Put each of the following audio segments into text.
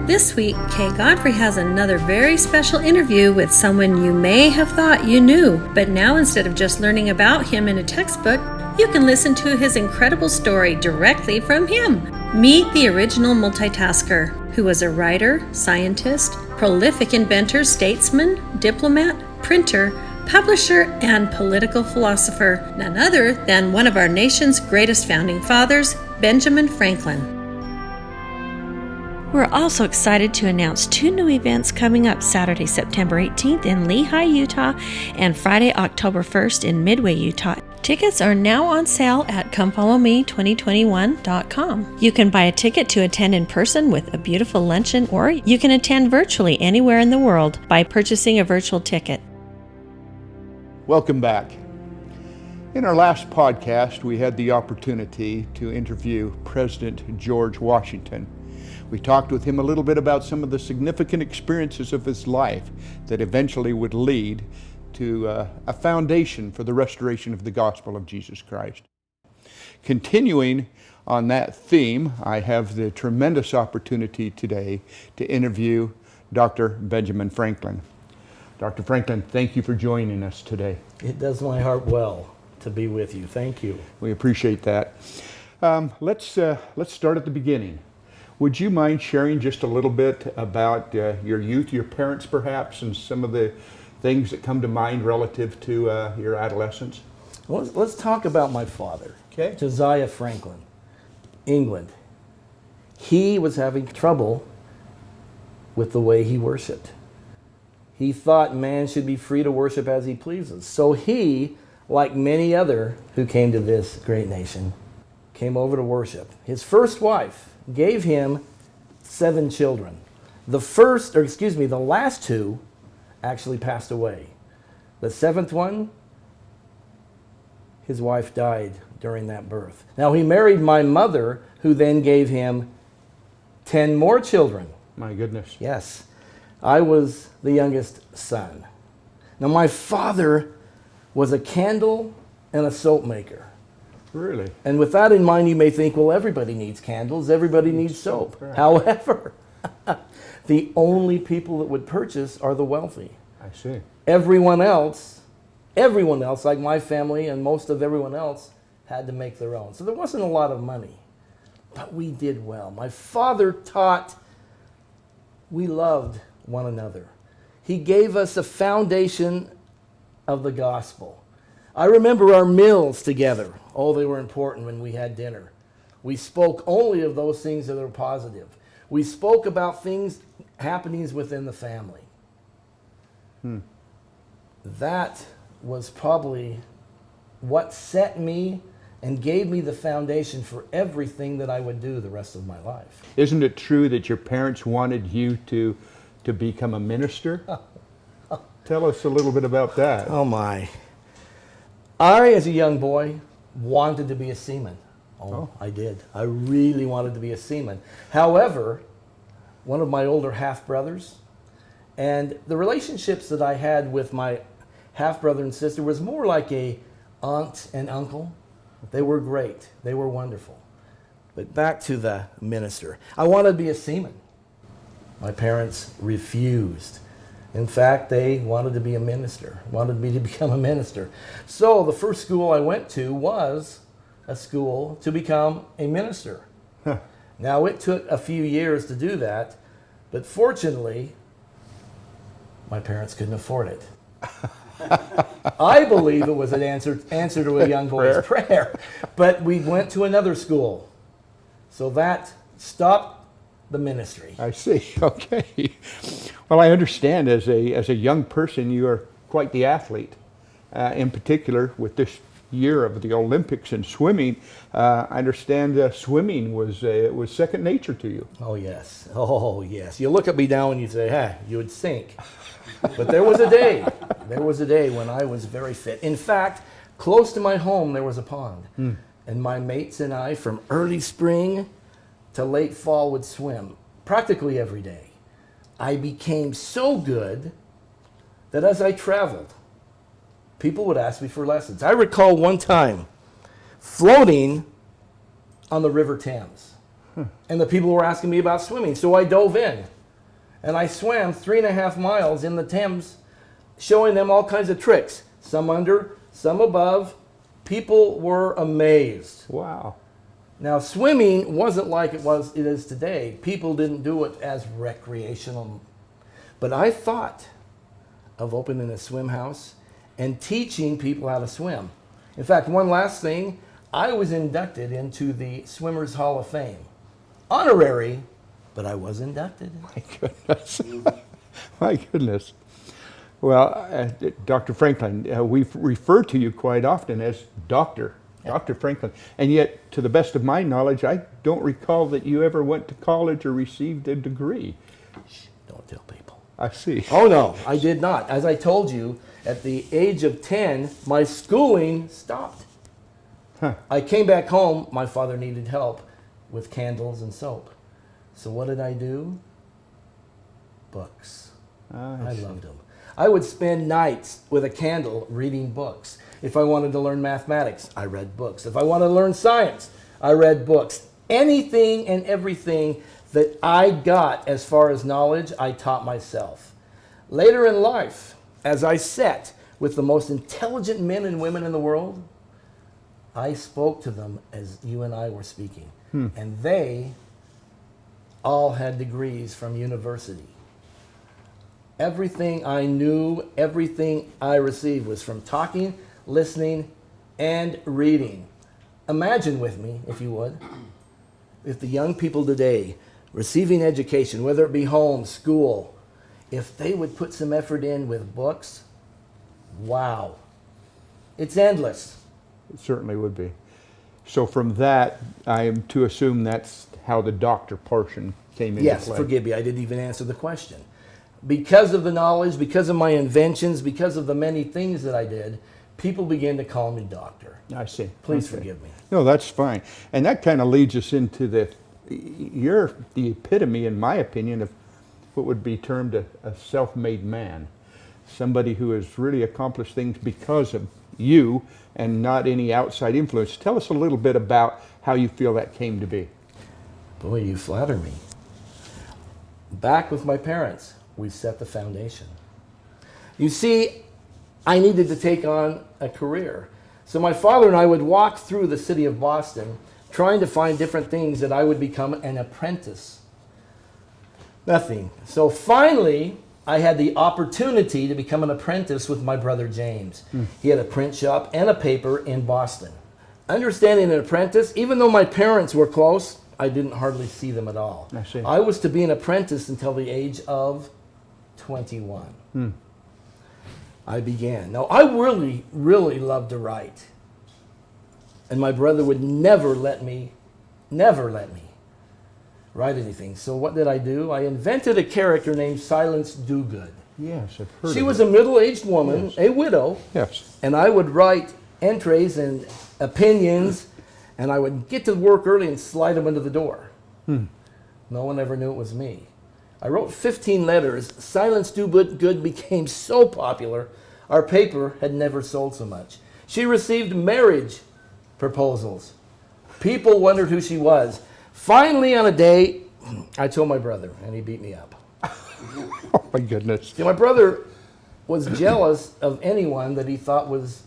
This week, Godfrey has another very special interview with someone you may have thought you knew, but now instead of just learning about him in a textbook, you can listen to his incredible story directly from him. Meet the original multitasker, who was a writer, scientist, prolific inventor, statesman, diplomat, printer, publisher, and political philosopher, none other than one of our nation's greatest founding fathers, Benjamin Franklin. We're also excited to announce two new events coming up Saturday, September 18th in Lehi, Utah, and Friday, October 1st in Midway, Utah. Tickets are now on sale at comefollowme2021.com. You can buy a ticket to attend in person with a beautiful luncheon, or you can attend virtually anywhere in the world by purchasing a virtual ticket. Welcome back. In our last podcast, we had the opportunity to interview President George Washington. We talked with him a little bit about some of the significant experiences of his life that eventually would lead to a foundation for the restoration of the gospel of Jesus Christ. Continuing on that theme, I have the tremendous opportunity today to interview Dr. Benjamin Franklin. Dr. Franklin, thank you for joining us today. It does my heart well to be with you. Thank you. We appreciate that. Let's start at the beginning. Would you mind sharing just a little bit about your youth, your parents perhaps, and some of the things that come to mind relative to your adolescence? Well, let's talk about my father, Okay. Josiah Franklin, England. He was having trouble with the way he worshiped. He thought man should be free to worship as he pleases. So he, like many other who came to this great nation, came over to worship. His first wife gave him 7 children. The last 2 actually passed away. The 7th one, his wife died during that birth. Now he married my mother, who then gave him 10 more children. My goodness. Yes. I was the youngest son. Now my father was a candle and a soap maker. Really? And with that in mind, you may think, well, everybody needs candles, everybody needs soap. Right. However, the only people that would purchase are the wealthy. I see. Everyone else, like my family and most of everyone else, had to make their own. So there wasn't a lot of money, but we did well. My father taught we loved one another. He gave us a foundation of the gospel. I remember our meals together. Oh, they were important when we had dinner. We spoke only of those things that are positive. We spoke about happenings within the family. That was probably what set me and gave me the foundation for everything that I would do the rest of my life. Isn't it true that your parents wanted you to become a minister? Tell us a little bit about that. Oh my. I, as a young boy, wanted to be a seaman. Oh, I did. I really wanted to be a seaman. However, one of my older half-brothers, and the relationships that I had with my half-brother and sister was more like a aunt and uncle. They were great. They were wonderful. But back to the minister. I wanted to be a seaman. My parents refused. In fact, they wanted to be a minister, wanted me to become a minister. So the first school I went to was a school to become a minister. Huh. Now, it took a few years to do that, but fortunately, my parents couldn't afford it. I believe it was an answer to a young boy's prayer. But we went to another school. So that stopped the ministry. I see. Okay. Well, I understand as a young person, you are quite the athlete. In particular, with this year of the Olympics and swimming, I understand swimming was second nature to you. Oh yes. Oh yes. You look at me now and you say, "Hey, you would sink." But there was a day when I was very fit. In fact, close to my home there was a pond, and my mates and I, from early spring to late fall, would swim practically every day. I became so good that as I traveled, people would ask me for lessons. I recall one time floating on the River Thames, and the people were asking me about swimming, so I dove in. And I swam 3.5 miles in the Thames, showing them all kinds of tricks. Some under, some above. People were amazed. Wow. Now, swimming wasn't like it is today. People didn't do it as recreational. But I thought of opening a swim house and teaching people how to swim. In fact, one last thing, I was inducted into the Swimmers Hall of Fame. Honorary, but I was inducted. My goodness. My goodness. Well, Dr. Franklin, we refer to you quite often as Dr. Franklin. And yet, to the best of my knowledge, I don't recall that you ever went to college or received a degree. Shh, don't tell people. I see. Oh, no, I did not. As I told you, at the age of 10, my schooling stopped. Huh. I came back home. My father needed help with candles and soap. So what did I do? Books. I loved them. I would spend nights with a candle reading books. If I wanted to learn mathematics, I read books. If I wanted to learn science, I read books. Anything and everything that I got as far as knowledge, I taught myself. Later in life, as I sat with the most intelligent men and women in the world, I spoke to them as you and I were speaking. And they all had degrees from university. Everything I knew, everything I received was from talking, listening, and reading. Imagine with me, if you would, if the young people today receiving education, whether it be home, school, if they would put some effort in with books, wow. It's endless. It certainly would be. So from that, I am to assume that's how the doctor portion came into Yes, play. forgive me, I didn't even answer the question. Because of the knowledge, because of my inventions, because of the many things that I did, people began to call me doctor. I see. Please Okay. forgive me. No, that's fine. And that kind of leads us into you're the epitome, in my opinion, of what would be termed a self-made man. Somebody who has really accomplished things because of you and not any outside influence. Tell us a little bit about how you feel that came to be. Boy, you flatter me. Back with my parents, we set the foundation. You see, I needed to take on a career. So my father and I would walk through the city of Boston trying to find different things that I would become an apprentice. Nothing. So finally, I had the opportunity to become an apprentice with my brother James. He had a print shop and a paper in Boston. Understanding an apprentice, even though my parents were close, I didn't hardly see them at all. I see. I was to be an apprentice until the age of 21. I began. Now, I really, really loved to write. And my brother would never let me write anything. So what did I do? I invented a character named Silence Dogood. Yes, I've heard She of was it. a middle-aged woman, Yes. a widow, Yes. and I would write entries and opinions, and I would get to work early and slide them under the door. No one ever knew it was me. I wrote 15 letters. Silence Dogood became so popular, our paper had never sold so much. She received marriage proposals. People wondered who she was. Finally, on a day, I told my brother, and he beat me up. Oh, my goodness. See, my brother was jealous of anyone that he thought was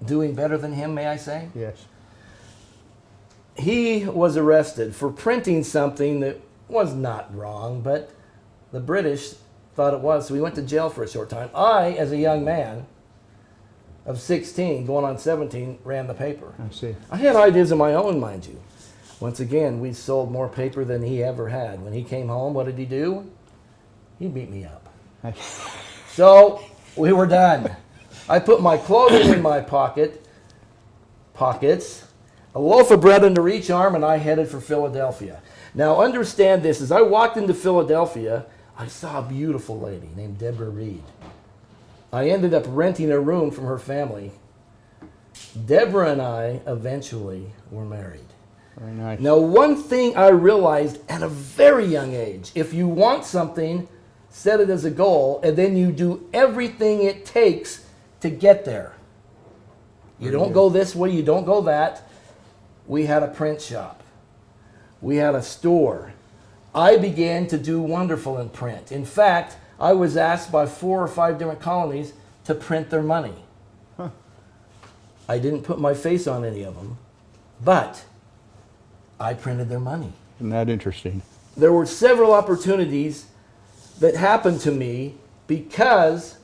doing better than him, may I say? Yes. He was arrested for printing something that was not wrong, but the British thought it was, so he went to jail for a short time. I, as a young man of 16, going on 17, ran the paper. I see. I had ideas of my own, mind you. Once again, we sold more paper than he ever had. When he came home, what did he do? He beat me up. So we were done. I put my clothing in my pockets, a loaf of bread under each arm, and I headed for Philadelphia. Now understand this, as I walked into Philadelphia, I saw a beautiful lady named Deborah Reed. I ended up renting a room from her family. Deborah and I eventually were married. Very nice. Now, one thing I realized at a very young age, if you want something, set it as a goal, and then you do everything it takes to get there. You don't go this way, you don't go that. We had a print shop. We had a store. I began to do wonderful in print. In fact, I was asked by 4 or 5 different colonies to print their money. Huh. I didn't put my face on any of them, but I printed their money. Isn't that interesting? There were several opportunities that happened to me because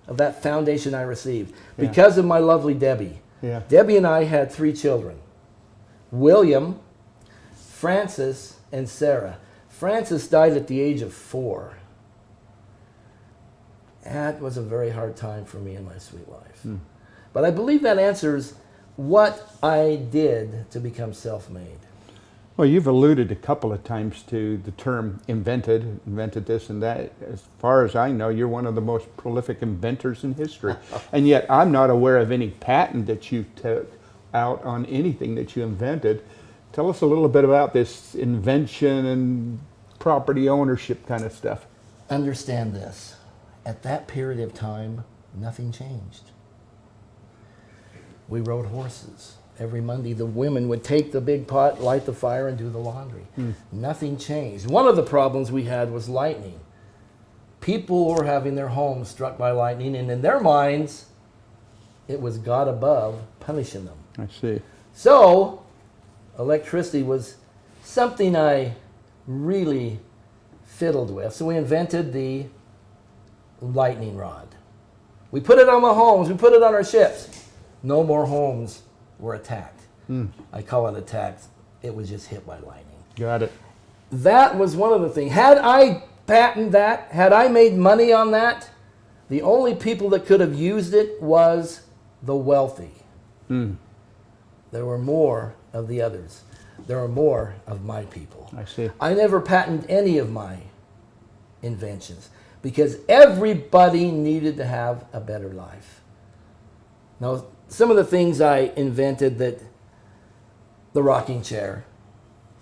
of that foundation I received, because of my lovely Debbie. Yeah. Debbie and I had 3 children, William, Francis, and Sarah. Francis died at the age of 4. That was a very hard time for me in my sweet life. But I believe that answers what I did to become self-made. Well, you've alluded a couple of times to the term invented this and that. As far as I know, you're one of the most prolific inventors in history. And yet I'm not aware of any patent that you took out on anything that you invented. Tell us a little bit about this invention and property ownership kind of stuff. Understand this. At that period of time, nothing changed. We rode horses. Every Monday, the women would take the big pot, light the fire, and do the laundry. Nothing changed. One of the problems we had was lightning. People were having their homes struck by lightning, and in their minds, it was God above punishing them. I see. So, electricity was something I really fiddled with. So we invented the lightning rod. We put it on the homes, we put it on our ships. No more homes were attacked. I call it attacked. It was just hit by lightning. Got it. That was one of the things. Had I patented that, had I made money on that, the only people that could have used it was the wealthy. There were more of the others. There were more of my people. I see. I never patented any of my inventions because everybody needed to have a better life. Now, some of the things I invented, that the rocking chair,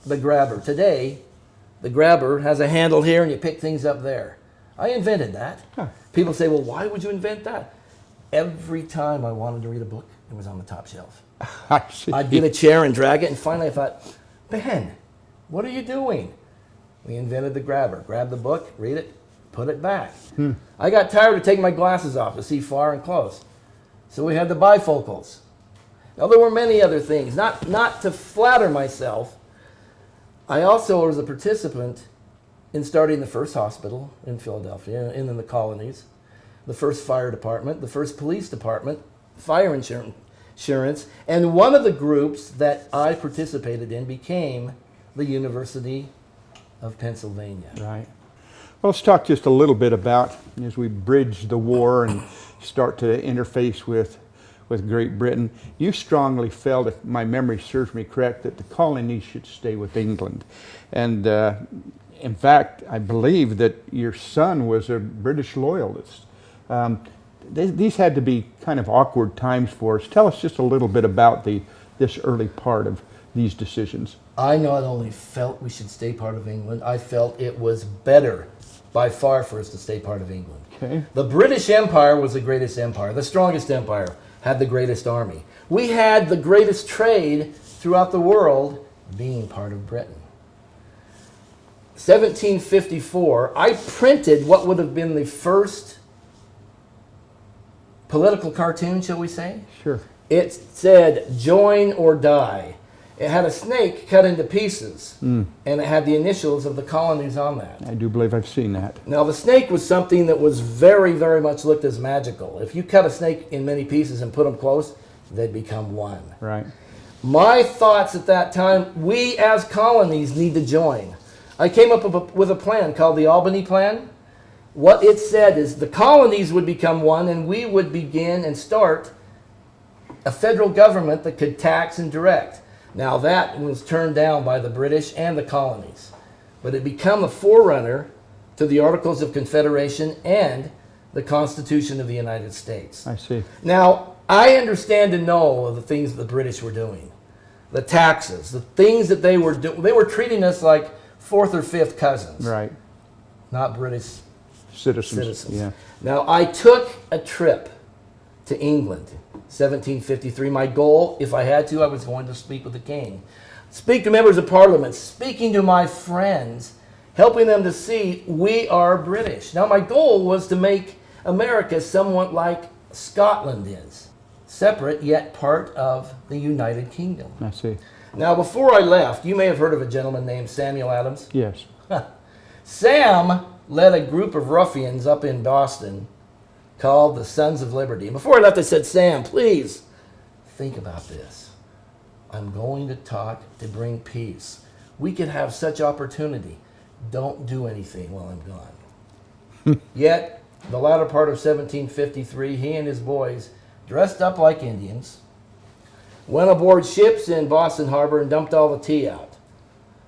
the grabber. Today, the grabber has a handle here and you pick things up there. I invented that. Huh. People say, well, why would you invent that? Every time I wanted to read a book, it was on the top shelf. I see. I'd get a chair and drag it, and finally I thought, Ben, what are you doing? We invented the grabber. Grab the book, read it, put it back. I got tired of taking my glasses off to see far and close. So we had the bifocals. Now there were many other things. Not to flatter myself, I also was a participant in starting the first hospital in Philadelphia and in the colonies, the first fire department, the first police department, fire insurance, and one of the groups that I participated in became the University of Pennsylvania. Right. Well, let's talk just a little bit about, as we bridge the war and start to interface with Great Britain, you strongly felt, if my memory serves me correct, that the colonies should stay with England. And in fact, I believe that your son was a British loyalist. These had to be kind of awkward times for us. Tell us just a little bit about this early part of these decisions. I not only felt we should stay part of England, I felt it was better by far for us to stay part of England. Okay. The British Empire was the greatest empire, the strongest empire, had the greatest army. We had the greatest trade throughout the world being part of Britain. 1754, I printed what would have been the first political cartoon, shall we say? Sure. It said, "Join or die." It had a snake cut into pieces, and it had the initials of the colonies on that. I do believe I've seen that. Now, the snake was something that was very, very much looked as magical. If you cut a snake in many pieces and put them close, they'd become one. Right. My thoughts at that time, we as colonies need to join. I came up with a plan called the Albany Plan. What it said is the colonies would become one, and we would begin and start a federal government that could tax and direct. Now that was turned down by the British and the colonies, but it became a forerunner to the Articles of Confederation and the Constitution of the United States. I see. Now, I understand and know of the things that the British were doing. The taxes, the things that they were doing. They were treating us like fourth or fifth cousins. Right. Not British Citizens. Yeah. Now, I took a trip to England, 1753. My goal, if I had to, I was going to speak with the king, speak to members of parliament, speaking to my friends, helping them to see we are British. Now, my goal was to make America somewhat like Scotland is, separate yet part of the United Kingdom. I see. Now, before I left, you may have heard of a gentleman named Samuel Adams. Yes. Sam led a group of ruffians up in Boston called the Sons of Liberty. And before I left, I said, Sam, please think about this. I'm going to talk to bring peace. We could have such opportunity. Don't do anything while I'm gone. Yet, the latter part of 1753, he and his boys, dressed up like Indians, went aboard ships in Boston Harbor and dumped all the tea out.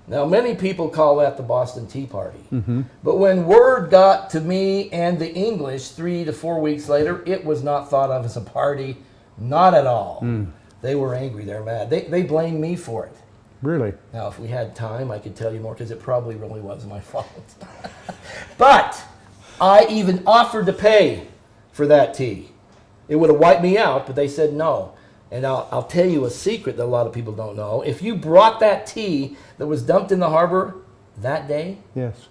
Now, many people call that the Boston Tea Party. Mm-hmm. But when word got to me and the English 3 to 4 weeks later, it was not thought of as a party. Not at all. They were angry. They're mad. They blamed me for it. Really? Now, if we had time, I could tell you more because it probably really was my fault. But I even offered to pay for that tea. It would have wiped me out, but they said no. And I'll tell you a secret that a lot of people don't know. If you brought that tea that was dumped in the harbor that day, yes,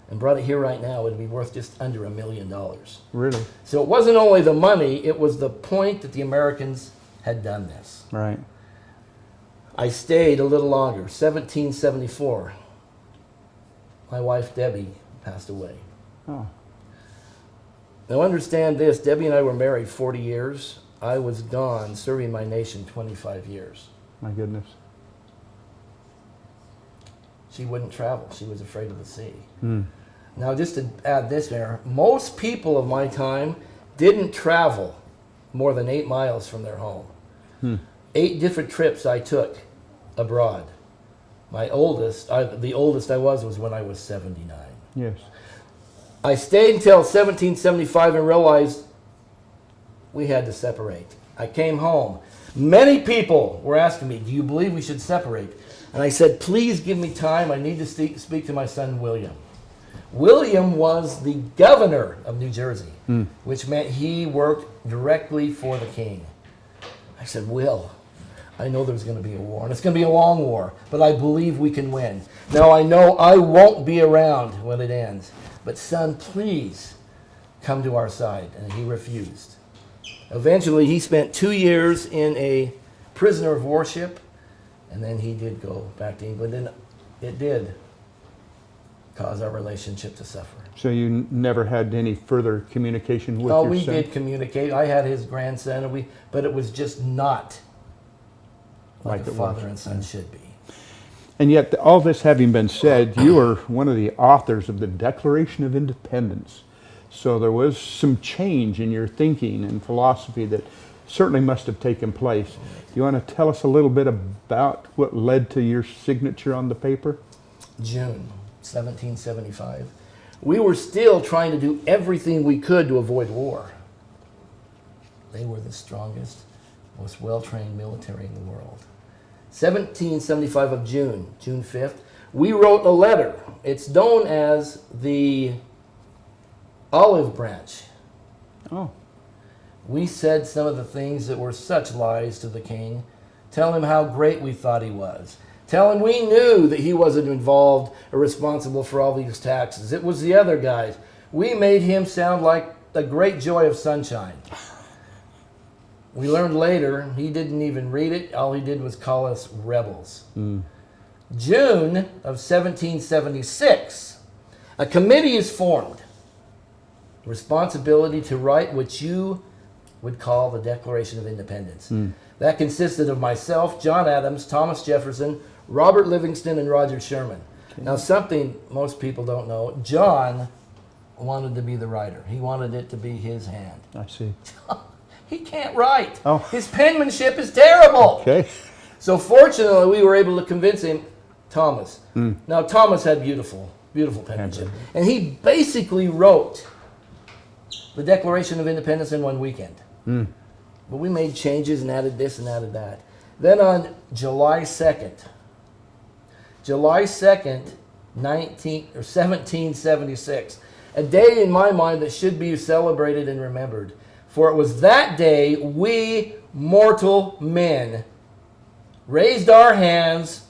and brought it here right now, it would be worth just under $1 million. Really? So it wasn't only the money, it was the point that the Americans had done this. Right. I stayed a little longer, 1774. My wife, Debbie, passed away. Oh. Now understand this, Debbie and I were married 40 years. I was gone serving my nation 25 years. My goodness. She wouldn't travel. She was afraid of the sea. Now, just to add this there, most people of my time didn't travel more than 8 miles from their home. 8 different trips I took abroad. The oldest I was when I was 79. Yes. I stayed until 1775 and realized we had to separate. I came home. Many people were asking me, do you believe we should separate? And I said, please give me time. I need to speak to my son, William. William was the governor of New Jersey, which meant he worked directly for the king. I said, Will, I know there's going to be a war, and it's going to be a long war, but I believe we can win. Now, I know I won't be around when it ends, but son, please come to our side. And he refused. Eventually, he spent 2 years in a prisoner of war ship, and then he did go back to England, and it did cause our relationship to suffer. So you never had any further communication with your son? We did communicate. I had his grandson, but it was just not like a father and son should be. And yet, all this having been said, you were one of the authors of the Declaration of Independence. So there was some change in your thinking and philosophy that certainly must have taken place. Do you want to tell us a little bit about what led to your signature on the paper? June 1775. We were still trying to do everything we could to avoid war. They were the strongest, most well-trained military in the world. 1775 of June 5th, we wrote a letter. It's known as the Olive Branch. Oh. We said some of the things that were such lies to the king. Tell him how great we thought he was. Tell him we knew that he wasn't involved or responsible for all these taxes. It was the other guys. We made him sound like the great joy of sunshine. We learned later he didn't even read it. All he did was call us rebels. June of 1776, a committee is formed. Responsibility to write what you would call the Declaration of Independence. That consisted of myself, John Adams, Thomas Jefferson, Robert Livingston, and Roger Sherman. Now, something most people don't know, John wanted to be the writer. He wanted it to be his hand. I see. He can't write. Oh. His penmanship is terrible. Okay. So fortunately, we were able to convince him, Thomas. Now, Thomas had beautiful penmanship. And he basically wrote the Declaration of Independence in one weekend. But we made changes and added this and added that. Then on July 2nd, 1776, a day in my mind that should be celebrated and remembered. For it was that day we mortal men raised our hands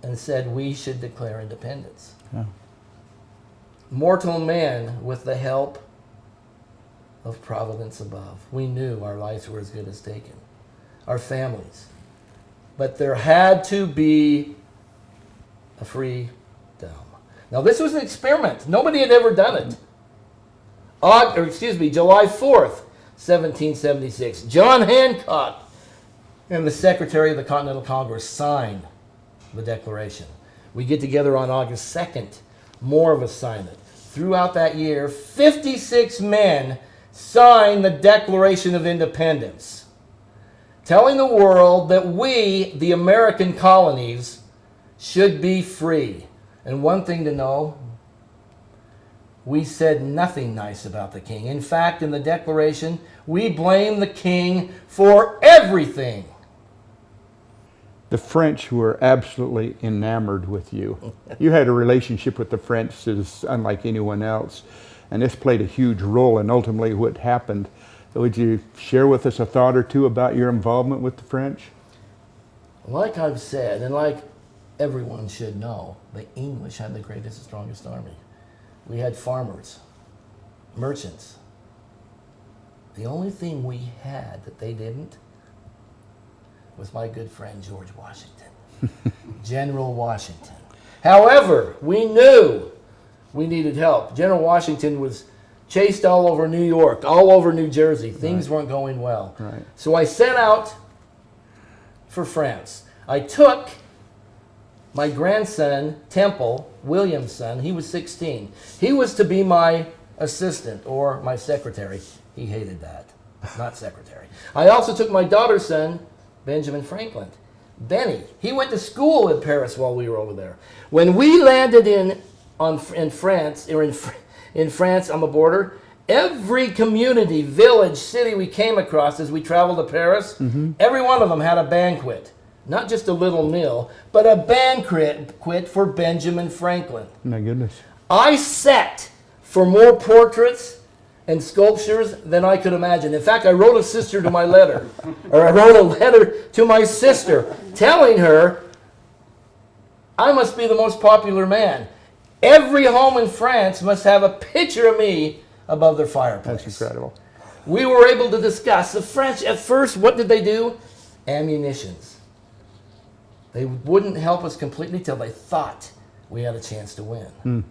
and said we should declare independence. Yeah. Mortal man, with the help of providence above. We knew our lives were as good as taken, our families. But there had to be a freedom. Now this was an experiment. Nobody had ever done it. July 4th, 1776. John Hancock and the Secretary of the Continental Congress signed the Declaration. We get together on August 2nd. More of us sign it. Throughout that year, 56 men signed the Declaration of Independence, telling the world that we, the American colonies, should be free. And one thing to know, we said nothing nice about the king. In fact, in the Declaration, we blame the king for everything. The French were absolutely enamored with you. You had a relationship with the French that's unlike anyone else, and this played a huge role in ultimately what happened. Would you share with us a thought or two about your involvement with the French? Like I've said, and like everyone should know, the English had the greatest and strongest army. We had farmers, merchants. The only thing we had that they didn't was my good friend George Washington, General Washington. However, we knew we needed help. General Washington was chased all over New York, all over New Jersey. Things weren't going well. Right. So I set out for France. I took my grandson, Temple, William's son. He was 16. He was to be my assistant or my secretary. He hated that, not secretary. I also took my daughter's son, Benjamin Franklin. Benny, he went to school in Paris while we were over there. When we landed in France on the border, every community, village, city we came across as we traveled to Paris, every one of them had a banquet. Not just a little meal, but a banquet for Benjamin Franklin. My goodness. I set for more portraits and sculptures than I could imagine. In fact, I wrote a sister to my letter, or I wrote a letter to my sister telling her I must be the most popular man. Every home in France must have a picture of me above their fireplace. That's incredible. We were able to discuss. The French, at first, what did they do? Ammunitions. They wouldn't help us completely till they thought we had a chance to win.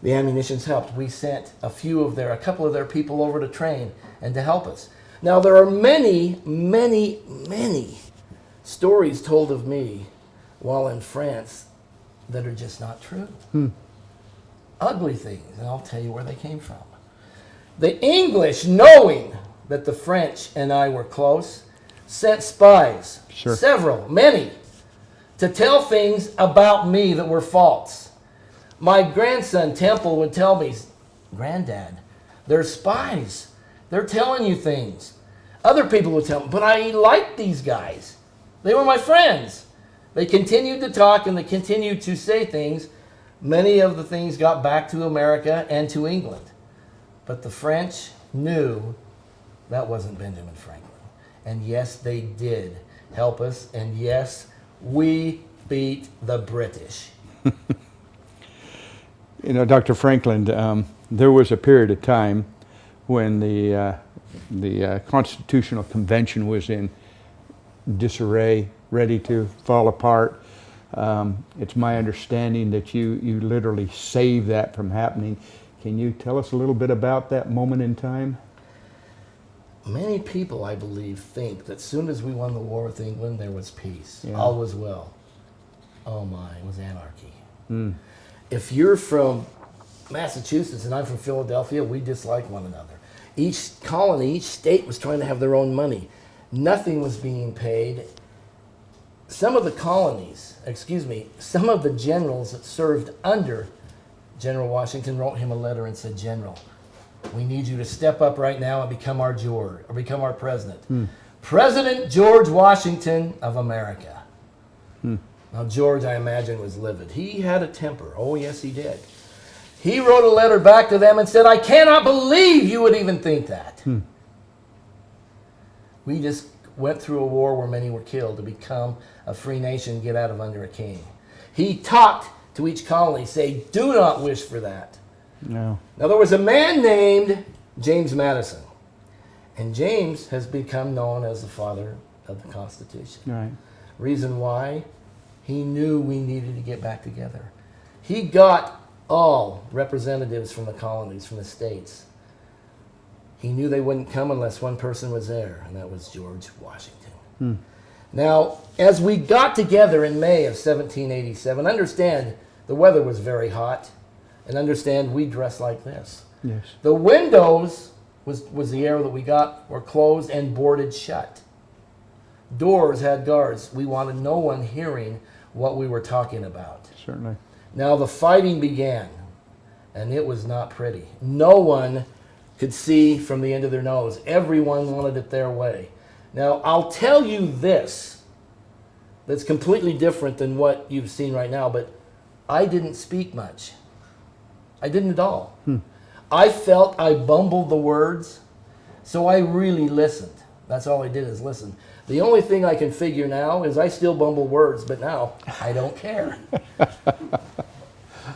The ammunitions helped. We sent a couple of their people over to train and to help us. Now, there are many, many, many stories told of me while in France that are just not true. Ugly things, and I'll tell you where they came from. The English, knowing that the French and I were close, sent spies, many, to tell things about me that were false. My grandson, Temple, would tell me, Granddad, they're spies. They're telling you things. Other people would tell me, but I liked these guys. They were my friends. They continued to talk and they continued to say things. Many of the things got back to America and to England. But the French knew that wasn't Benjamin Franklin. And yes, they did help us. And yes, we beat the British. You know, Dr. Franklin, there was a period of time when the Constitutional Convention was in disarray, ready to fall apart. It's my understanding that you literally saved that from happening. Can you tell us a little bit about that moment in time? Many people, I believe, think that as soon as we won the war with England, there was peace. Yeah. All was well. Oh my, it was anarchy. If you're from Massachusetts and I'm from Philadelphia, we dislike one another. Each colony, each state was trying to have their own money. Nothing was being paid. Some of the some of the generals that served under General Washington wrote him a letter and said, General, we need you to step up right now and become our president. President George Washington of America. Now, George, I imagine, was livid. He had a temper. Oh, yes, he did. He wrote a letter back to them and said, I cannot believe you would even think that. We just went through a war where many were killed to become a free nation, get out of under a king. He talked to each colony, say, do not wish for that. No. Now, there was a man named James Madison. And James has become known as the father of the Constitution. Right. Reason why? He knew we needed to get back together. He got all representatives from the colonies, from the states. He knew they wouldn't come unless one person was there, and that was George Washington. Now, as we got together in May of 1787, understand the weather was very hot, and understand we dressed like this. Yes. The windows was the air that we got were closed and boarded shut. Doors had guards. We wanted no one hearing what we were talking about. Certainly. Now the fighting began, and it was not pretty. No one could see from the end of their nose. Everyone wanted it their way. Now I'll tell you this, that's completely different than what you've seen right now, but I didn't speak much. I didn't at all. I felt I bumbled the words, so I really listened. That's all I did is listen. The only thing I can figure now is I still bumble words, but now I don't care.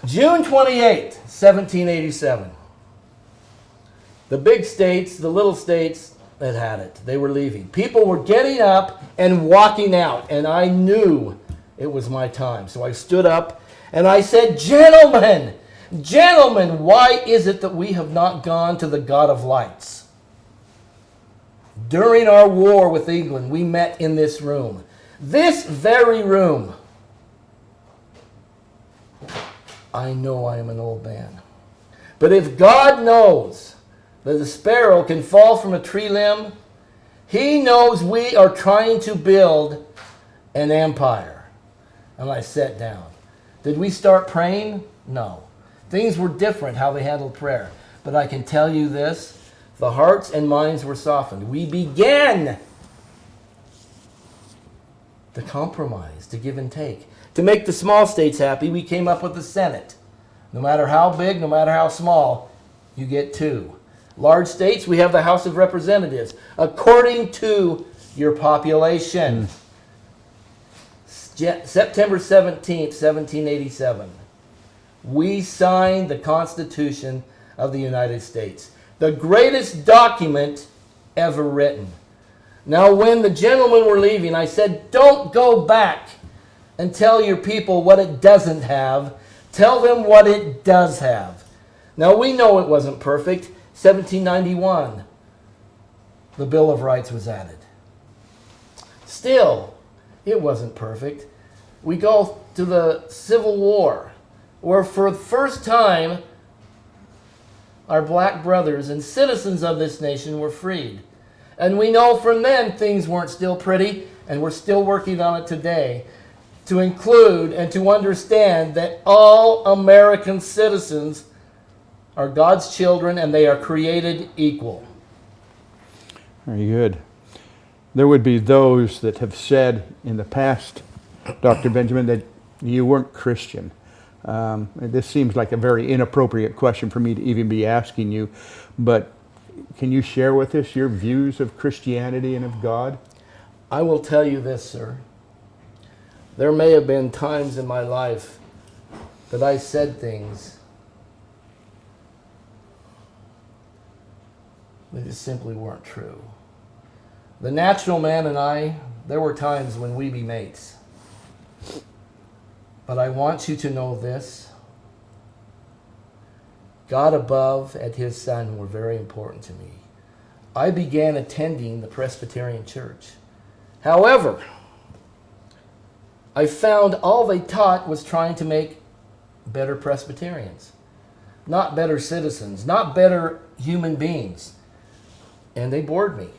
June 28th, 1787. The big states, the little states that had it, they were leaving. People were getting up and walking out, and I knew it was my time. So I stood up and I said, gentlemen, gentlemen, why is it that we have not gone to the God of lights? During our war with England, we met in this room. This very room. I know I am an old man. But if God knows that a sparrow can fall from a tree limb, He knows we are trying to build an empire. And I sat down. Did we start praying? No. Things were different how they handled prayer. But I can tell you this, the hearts and minds were softened. We began to compromise, to give and take. To make the small states happy, we came up with the Senate. No matter how big, no matter how small, you get two. Large states, we have the House of Representatives, according to your population. September 17th, 1787. We signed the Constitution of the United States, the greatest document ever written. Now, when the gentlemen were leaving, I said, don't go back and tell your people what it doesn't have. Tell them what it does have. Now, we know it wasn't perfect. 1791, the Bill of Rights was added. Still, it wasn't perfect. We go to the Civil War, where for the first time, our black brothers and citizens of this nation were freed. And we know from then things weren't still pretty, and we're still working on it today to include and to understand that all American citizens are God's children and they are created equal. Very good. There would be those that have said in the past, Dr. Benjamin, that you weren't Christian. This seems like a very inappropriate question for me to even be asking you, but can you share with us your views of Christianity and of God? I will tell you this, sir. There may have been times in my life that I said things that just simply weren't true. The natural man and I, there were times when we be mates. But I want you to know this. God above and His Son were very important to me. I began attending the Presbyterian Church. However, I found all they taught was trying to make better Presbyterians. Not better citizens, not better human beings. And they bored me.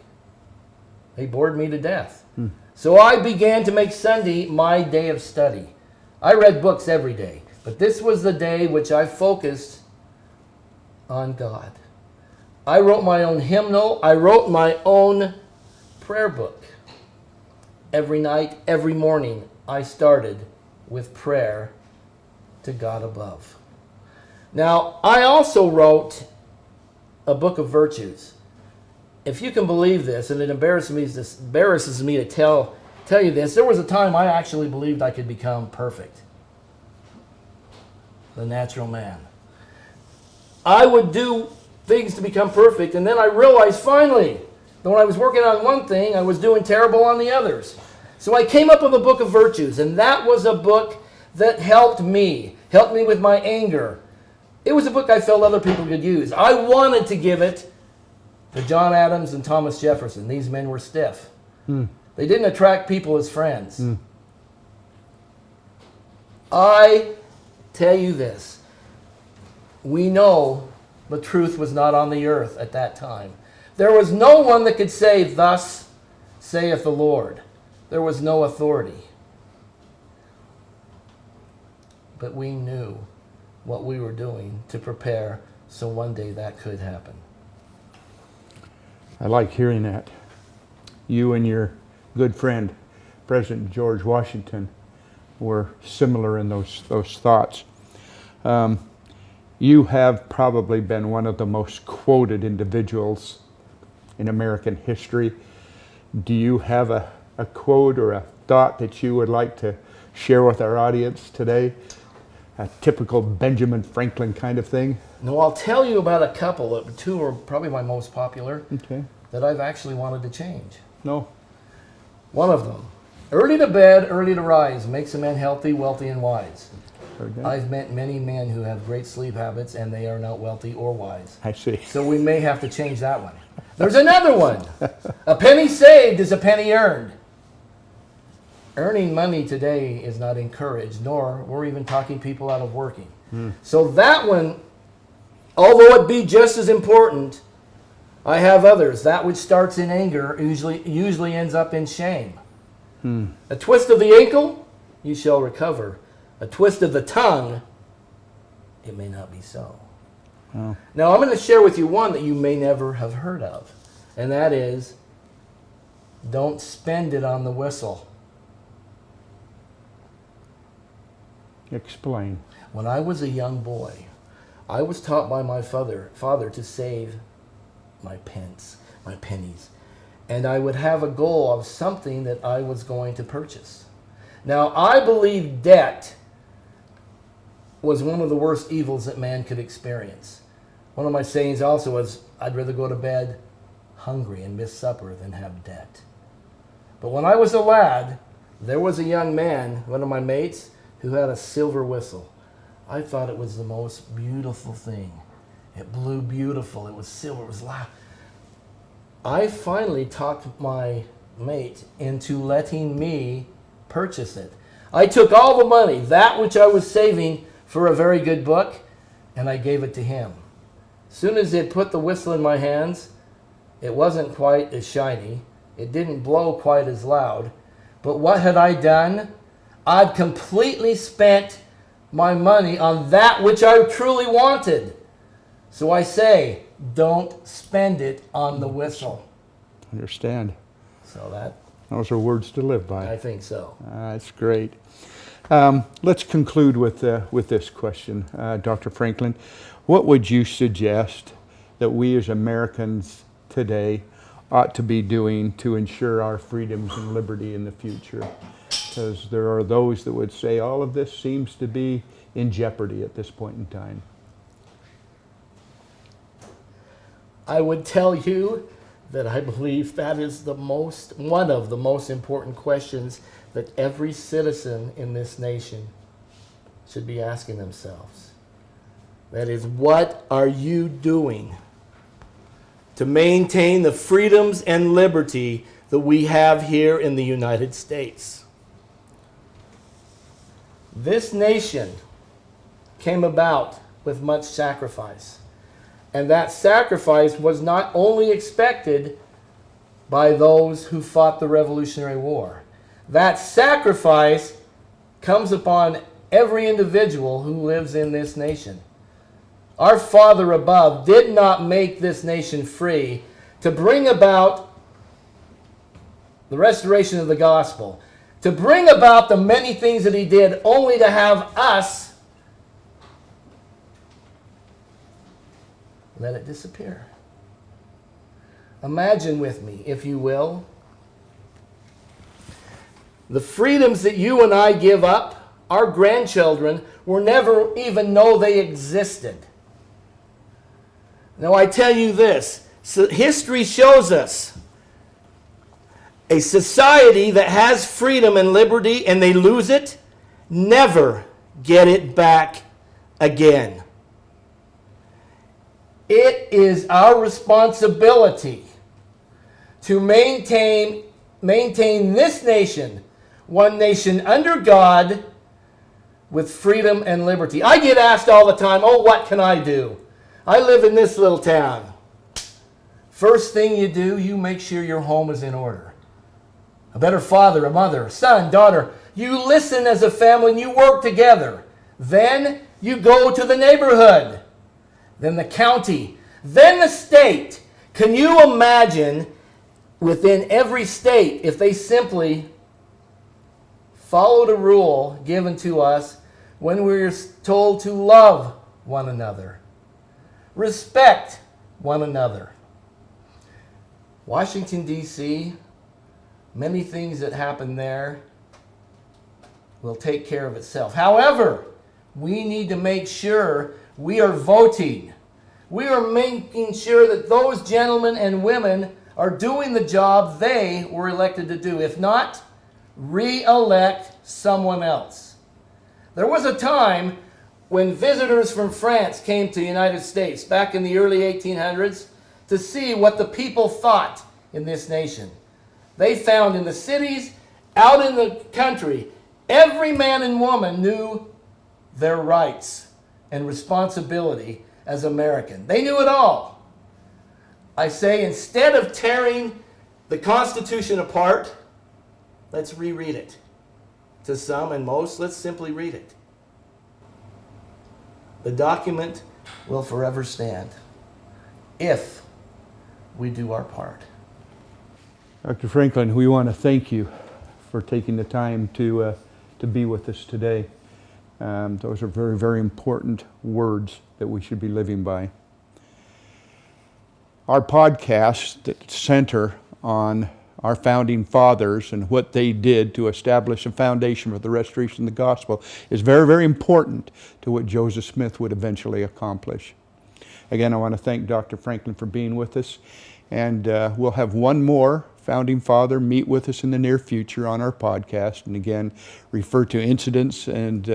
They bored me to death. So I began to make Sunday my day of study. I read books every day, but this was the day which I focused on God. I wrote my own hymnal. I wrote my own prayer book. Every night, every morning, I started with prayer to God above. Now, I also wrote a book of virtues. If you can believe this, and it embarrasses me to tell you this, there was a time I actually believed I could become perfect. the natural man. I would do things to become perfect, and then I realized finally that when I was working on one thing, I was doing terrible on the others. So I came up with a book of virtues, and that was a book that helped me with my anger. It was a book I felt other people could use. I wanted to give it to John Adams and Thomas Jefferson. These men were stiff. They didn't attract people as friends. I tell you this. We know the truth was not on the earth at that time. There was no one that could say, "Thus saith the Lord." There was no authority. But we knew what we were doing to prepare so one day that could happen. I like hearing that. You and your good friend, President George Washington, were similar in those thoughts. You have probably been one of the most quoted individuals in American history. Do you have a quote or a thought that you would like to share with our audience today? A typical Benjamin Franklin kind of thing? No, I'll tell you about a couple. Two are probably my most popular that I've actually wanted to change. No. One of them, early to bed, early to rise, makes a man healthy, wealthy, and wise. Okay. I've met many men who have great sleep habits and they are not wealthy or wise. I see. So we may have to change that one. There's another one. A penny saved is a penny earned. Earning money today is not encouraged, nor we're even talking people out of working. So that one, although it be just as important, I have others. That which starts in anger usually ends up in shame. A twist of the ankle, you shall recover. A twist of the tongue, it may not be so. Oh. Now I'm going to share with you one that you may never have heard of, and that is, don't spend it on the whistle. Explain. When I was a young boy, I was taught by my father to save my pennies. And I would have a goal of something that I was going to purchase. Now, I believe debt was one of the worst evils that man could experience. One of my sayings also was, I'd rather go to bed hungry and miss supper than have debt. But when I was a lad, there was a young man, one of my mates, who had a silver whistle. I thought it was the most beautiful thing. It blew beautiful. It was silver. It was loud. I finally talked my mate into letting me purchase it. I took all the money, that which I was saving for a very good book, and I gave it to him. As soon as it put the whistle in my hands, it wasn't quite as shiny. It didn't blow quite as loud. But what had I done? I'd completely spent my money on that which I truly wanted. So I say, don't spend it on the whistle. Understand. So those are words to live by. I think so. That's great. Let's conclude with this question, Dr. Franklin. What would you suggest that we as Americans today ought to be doing to ensure our freedoms and liberty in the future? Because there are those that would say all of this seems to be in jeopardy at this point in time. I would tell you that I believe that is one of the most important questions that every citizen in this nation should be asking themselves. That is, what are you doing to maintain the freedoms and liberty that we have here in the United States? This nation came about with much sacrifice. And that sacrifice was not only expected by those who fought the Revolutionary War. That sacrifice comes upon every individual who lives in this nation. Our Father above did not make this nation free to bring about the restoration of the gospel, to bring about the many things that he did, only to have us let it disappear. Imagine with me, if you will, the freedoms that you and I give up our grandchildren will never even know they existed. Now I tell you this, so history shows us a society that has freedom and liberty and they lose it, never get it back again. It is our responsibility to maintain this nation, one nation under God, with freedom and liberty. I get asked all the time, oh, what can I do? I live in this little town. First thing you do, you make sure your home is in order. A better father, a mother, a son, daughter. You listen as a family and you work together. Then you go to the neighborhood, then the county, then the state. Can you imagine within every state if they simply followed a rule given to us when we were told to love one another, respect one another? Washington, D.C., many things that happen there will take care of itself. However, we need to make sure we are voting. We are making sure that those gentlemen and women are doing the job they were elected to do. If not, re-elect someone else. There was a time when visitors from France came to the United States back in the early 1800s to see what the people thought in this nation. They found in the cities, out in the country, every man and woman knew their rights and responsibility as American. They knew it all. I say, instead of tearing the Constitution apart, let's reread it. To some and most, let's simply read it. The document will forever stand if we do our part. Dr. Franklin, we want to thank you for taking the time to be with us today. Those are very, very important words that we should be living by. Our podcasts that center on our founding fathers and what they did to establish a foundation for the restoration of the gospel is very, very important to what Joseph Smith would eventually accomplish. Again, I want to thank Dr. Franklin for being with us, and we'll have one more founding father meet with us in the near future on our podcast, and again refer to incidents and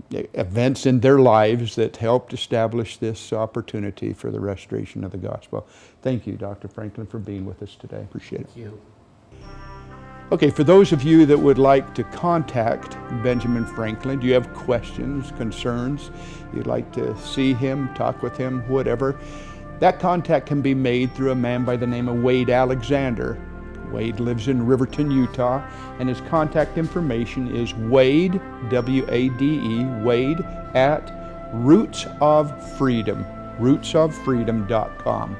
events in their lives that helped establish this opportunity for the restoration of the gospel. Thank you, Dr. Franklin, for being with us today. Appreciate it. Thank you. Okay, for those of you that would like to contact Benjamin Franklin, do you have questions, concerns, you'd like to see him, talk with him, whatever, that contact can be made through a man by the name of Wade Alexander. Wade lives in Riverton, Utah, and his contact information is Wade, W-A-D-E, Wade at rootsofreedom.com.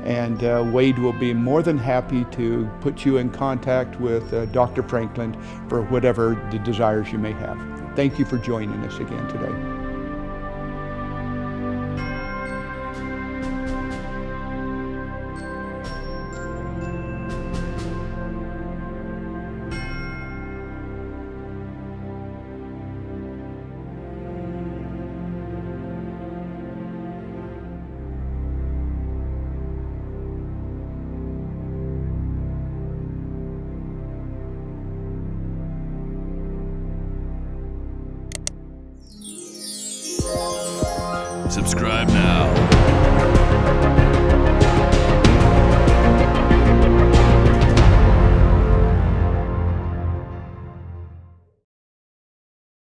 And Wade will be more than happy to put you in contact with Dr. Franklin for whatever the desires you may have. Thank you for joining us again today. Subscribe now.